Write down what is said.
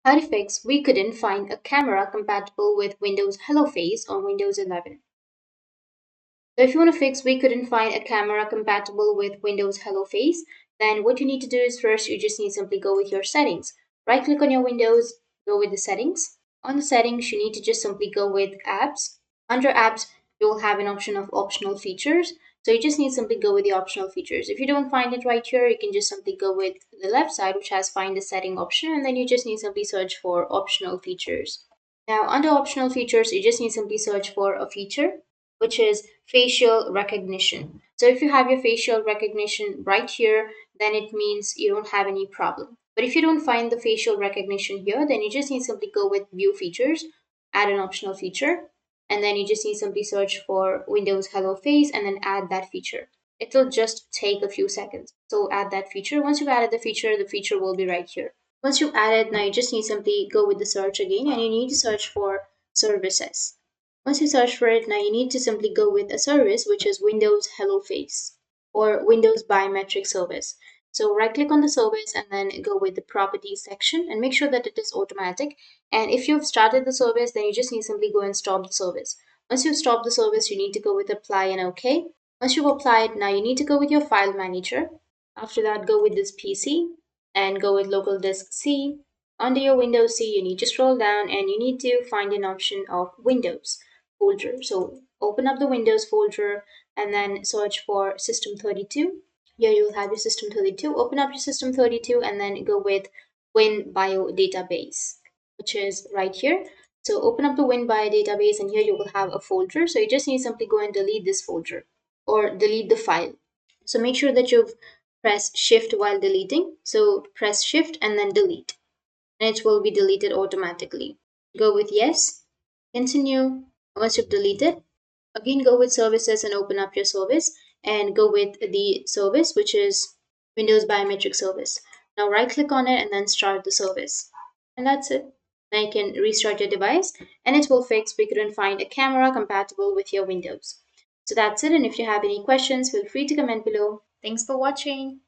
How to fix we couldn't find a camera compatible with Windows Hello Face on Windows 11. So if you want to fix we couldn't find a camera compatible with Windows Hello Face, then what you need to do is first you just need to simply go with your settings. Right click on your Windows, go with the settings. On the settings, you need to just simply go with apps. Under apps, you will have an option of optional features. So you just need to simply go with the optional features. If you don't find it right here, you can just simply go with the left side, which has find a setting option, and then you just need to simply search for optional features. Now, under optional features, you just need to simply search for a feature, which is facial recognition. So if you have your facial recognition right here, then it means you don't have any problem. But if you don't find the facial recognition here, then you just need to simply go with view features, add an optional feature, and then you just need to simply search for Windows Hello Face and then add that feature. It will just take a few seconds. So add that feature. Once you've added the feature will be right here. Once you've added, now you just need to simply go with the search again and you need to search for services. Once you search for it, now you need to simply go with a service which is Windows Hello Face or Windows Biometric service. So right click on the service and then go with the properties section and make sure that it is automatic. And if you've started the service, then you just need to simply go and stop the service. Once you stop the service, you need to go with apply and OK. Once you've applied, now you need to go with your file manager. After that, go with this PC and go with local disk C. Under your Windows C, you need to scroll down and you need to find an option of Windows folder. So open up the Windows folder and then search for System32. Here you will have your System32. Open up your System32 and then go with WinBiod database, which is right here. So open up the WinBiod database and here you will have a folder. So you just need to simply go and delete this folder or delete the file. So make sure that you've pressed shift while deleting. So press shift and then delete and it will be deleted automatically. Go with yes, continue. Once you've deleted, again go with services and open up your service and go with the service which is Windows Biometric service. Now right click on it and then start the service. And that's it. Now you can restart your device and it will fix we couldn't find a camera compatible with your Windows. So that's it, and if you have any questions, feel free to comment below. Thanks for watching.